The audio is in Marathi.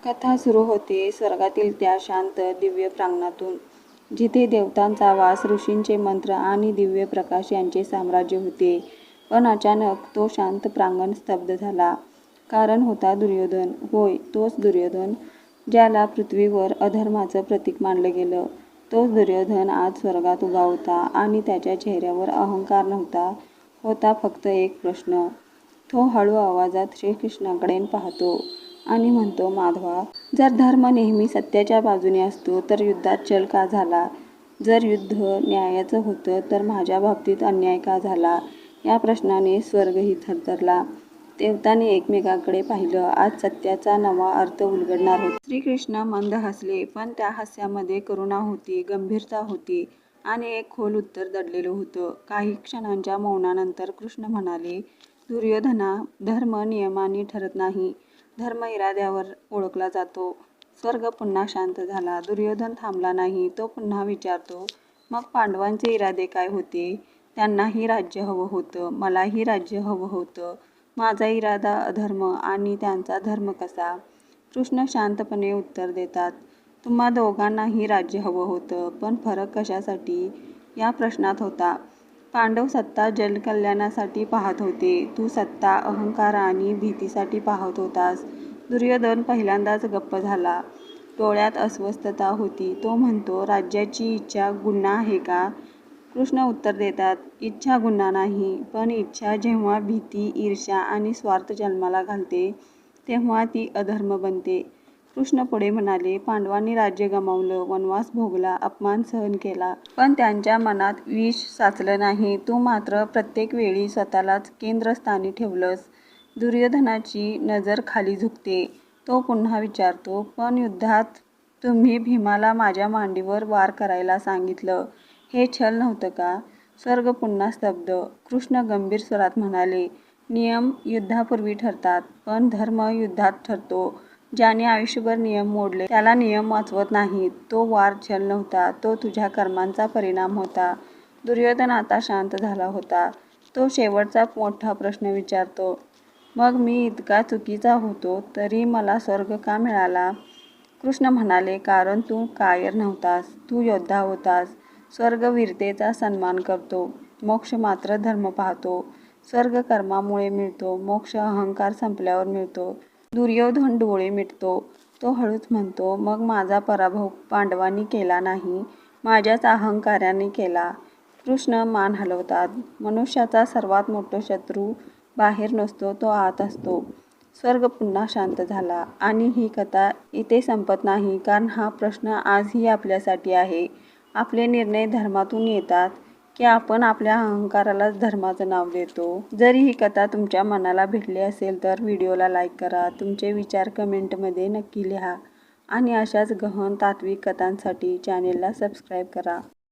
कथा सुरू होते स्वर्गातील त्या शांत दिव्य प्रांगणातून, जिथे देवतांचा वास, ऋषींचे मंत्र आणि दिव्य प्रकाश यांचे साम्राज्य होते. पण अचानक तो शांत प्रांगण स्तब्ध झाला. कारण होता दुर्योधन. होय, तोच दुर्योधन ज्याला पृथ्वीवर अधर्माचं प्रतीक मानलं गेलं. तोच दुर्योधन आज स्वर्गात उभा होता आणि त्याच्या चेहऱ्यावर अहंकार नव्हता. होता फक्त एक प्रश्न. तो हळू आवाजात श्रीकृष्णाकडे पाहतो आणि म्हणतो, माधवा, जर धर्म नेहमी सत्याच्या बाजूने असतो तर युद्धात छल का झाला? जर युद्ध न्यायाचं होतं तर माझ्या बाबतीत अन्याय का झाला? या प्रश्नाने स्वर्गही थरथरला. देवतांनी एकमेकांकडे पाहिलं. आज सत्याचा नवा अर्थ उलगडणार होता. श्रीकृष्ण मंद हसले, पण त्या हास्यामध्ये करुणा होती, गंभीरता होती आणि एक खोल उत्तर दडलेलं होतं. काही क्षणांच्या मौनानंतर कृष्ण म्हणाले, दुर्योधना, धर्म नियमांनी ठरत नाही. धर्म इराद्यावर ओळखला जातो. स्वर्ग पुन्हा शांत झाला. दुर्योधन थांबला नाही. तो पुन्हा विचारतो, मग पांडवांचे इरादे काय होते? त्यांनाही राज्य हवं होतं. मलाही राज्य हवं होतं. माझा इरादा अधर्म आणि त्यांचा धर्म कसा? कृष्ण शांतपणे उत्तर देतात, तुम्हा दोघांनाही राज्य हवं होतं. पण फरक कशासाठी? या प्रश्नात होता. पांडव सत्ता जगकल्याणासाठी पाहत होते. तू सत्ता, अहंकार आणि भीतीसाठी पाहत होतास. दुर्योधन पहिल्यांदाच गप्प झाला. डोळ्यात अस्वस्थता होती. तो म्हणतो, राज्याची इच्छा गुन्हा आहे का? कृष्ण उत्तर देतात, इच्छा गुन्हा नाही, पण इच्छा जेव्हा भीती, ईर्ष्या आणि स्वार्थ जन्माला घालते तेव्हा ती अधर्म बनते. कृष्ण पुढे म्हणाले, पांडवांनी राज्य गमावलं, वनवास भोगला, अपमान सहन केला. पण त्यांच्या मनात विष साचलं नाही. तू मात्र प्रत्येक वेळी स्वतःलाच केंद्रस्थानी ठेवलंस. दुर्योधनाची नजर खाली झुकते. तो पुन्हा विचारतो, पण युद्धात तुम्ही भीमाला माझ्या मांडीवर वार करायला सांगितलं. हे छल नव्हतं का? स्वर्ग पुन्हा स्तब्ध. कृष्ण गंभीर स्वरात म्हणाले, नियम युद्धापूर्वी ठरतात, पण धर्म युद्धात ठरतो. ज्याने आयुष्यभर नियम मोडले त्याला नियम वाचवत नाहीत. तो वार छल नव्हता. तो तुझ्या कर्मांचा परिणाम होता. दुर्योधन आता शांत झाला होता. तो शेवटचा मोठा प्रश्न विचारतो, मग मी इतका चुकीचा होतो तरी मला स्वर्ग का मिळाला? कृष्ण म्हणाले, कारण तू कायर नव्हतास. तू योद्धा होतास. स्वर्ग वीरतेचा सन्मान करतो. मोक्ष मात्र धर्म पाहतो. स्वर्ग कर्मामुळे मिळतो. मोक्ष अहंकार संपल्यावर मिळतो. दुर्योधन डोळे मिटतो. तो हळूच म्हणतो, मग माझा पराभव पांडवांनी केला नाही, माझ्याच अहंकाराने केला. कृष्ण मान हलवतात. मनुष्याचा सर्वात मोठा शत्रू बाहेर नसतो, तो आत असतो. स्वर्ग पुन्हा शांत झाला. आणि ही कथा इथे संपत नाही, कारण हा प्रश्न आजही आपल्यासाठी आहे. आपले निर्णय धर्मातून येतात की आपण आपल्या अहंकारालाच धर्माचं नाव देतो? जर ही कथा तुमच्या मनाला भिडली असेल तर व्हिडिओला लाईक करा. तुमचे विचार कमेंटमध्ये नक्की लिहा आणि अशाच गहन तात्विक कथांसाठी चॅनेलला सबस्क्राईब करा.